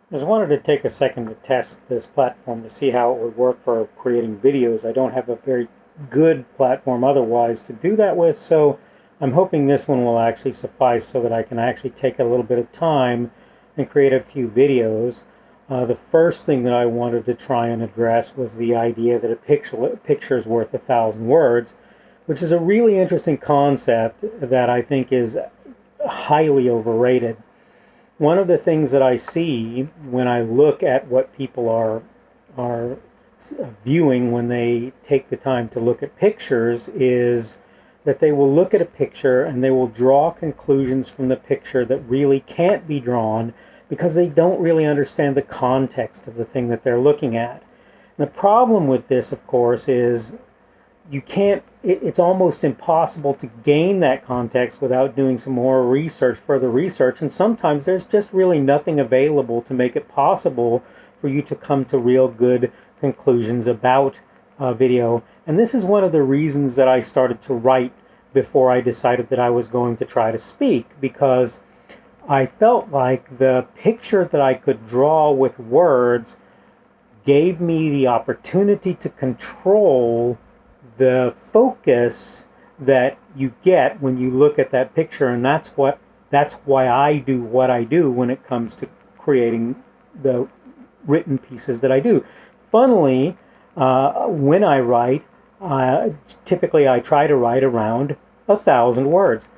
I just wanted to take a second to test this platform to see how it would work for creating videos. I don't have a very good platform otherwise to do that with, so I'm hoping this one will actually suffice so that I can actually take a little bit of time and create a few videos. The first thing that I wanted to try and address was the idea that a picture is worth 1,000 words, which is a really interesting concept that I think is highly overrated. One of the things that I see when I look at what people are viewing when they take the time to look at pictures is that they will look at a picture and they will draw conclusions from the picture that really can't be drawn because they don't really understand the context of the thing that they're looking at. And the problem with this, of course, is you can't, it's almost impossible to gain that context without doing some more research, further research, and sometimes there's just really nothing available to make it possible for you to come to real good conclusions about video. And this is one of the reasons that I started to write before I decided that I was going to try to speak, because I felt like the picture that I could draw with words gave me the opportunity to control the focus that you get when you look at that picture, and that's why I do what I do when it comes to creating the written pieces that I do. Funnily, when I write, typically I try to write around 1,000 words.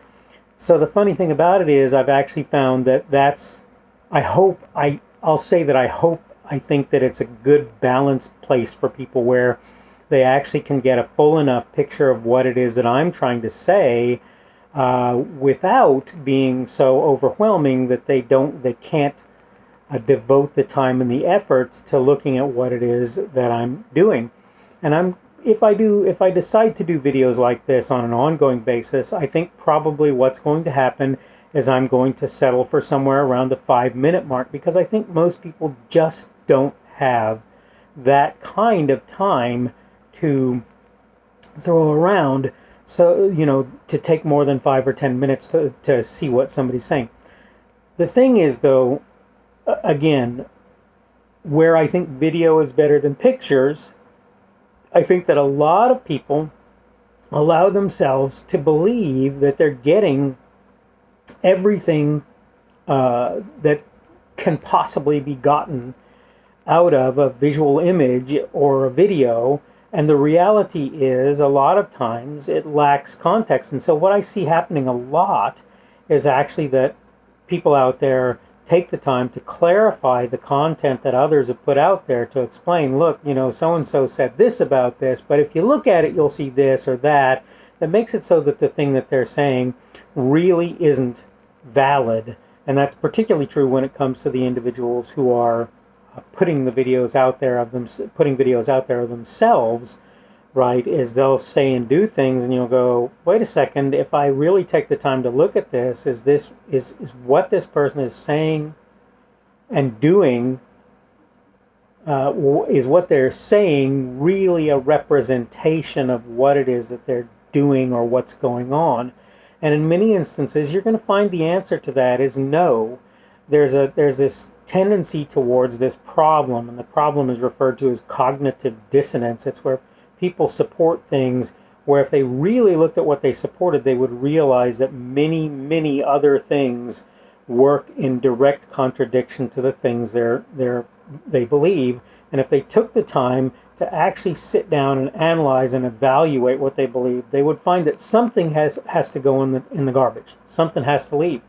So the funny thing about it is I've actually found that I think that it's a good balanced place for people where they actually can get a full enough picture of what it is that I'm trying to say without being so overwhelming that they can't devote the time and the effort to looking at what it is that I'm doing. And if I decide to do videos like this on an ongoing basis, I think probably what's going to happen is I'm going to settle for somewhere around the 5-minute mark, because I think most people just don't have that kind of time to throw around, so to take more than 5 or 10 minutes to see what somebody's saying. The thing is, though, again, where I think video is better than pictures, I think that a lot of people allow themselves to believe that they're getting everything that can possibly be gotten out of a visual image or a video. And the reality is, a lot of times it lacks context. And so what I see happening a lot is actually that people out there take the time to clarify the content that others have put out there, to explain, look, so-and-so said this about this, but if you look at it, you'll see this or that. That makes it so that the thing that they're saying really isn't valid. And that's particularly true when it comes to the individuals who are putting videos out there of themselves, right? Is they'll say and do things, and you'll go, wait a second, if I really take the time to look at this, is what this person is saying and doing, is what they're saying really a representation of what it is that they're doing or what's going on? And in many instances, you're going to find the answer to that is no. There's this tendency towards this problem, and the problem is referred to as cognitive dissonance. It's where people support things where if they really looked at what they supported, they would realize that many, many other things work in direct contradiction to the things they believe. And if they took the time to actually sit down and analyze and evaluate what they believe, they would find that something has to go in the garbage. Something has to leave,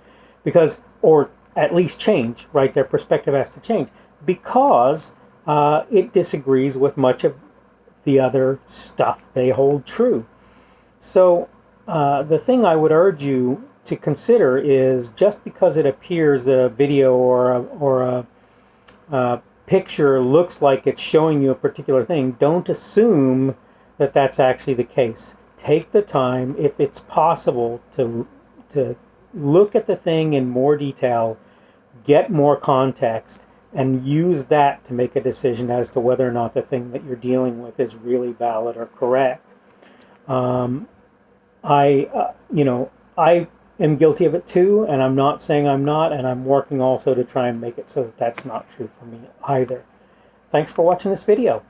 or at least change, right? Their perspective has to change because it disagrees with much of the other stuff they hold true. So the thing I would urge you to consider is, just because it appears a video or a picture looks like it's showing you a particular thing, don't assume that that's actually the case. Take the time, if it's possible, to look at the thing in more detail, get more context, and use that to make a decision as to whether or not the thing that you're dealing with is really valid or correct. am guilty of it too, and I'm not saying I'm not, and I'm working also to try and make it so that that's not true for me either. Thanks for watching this video.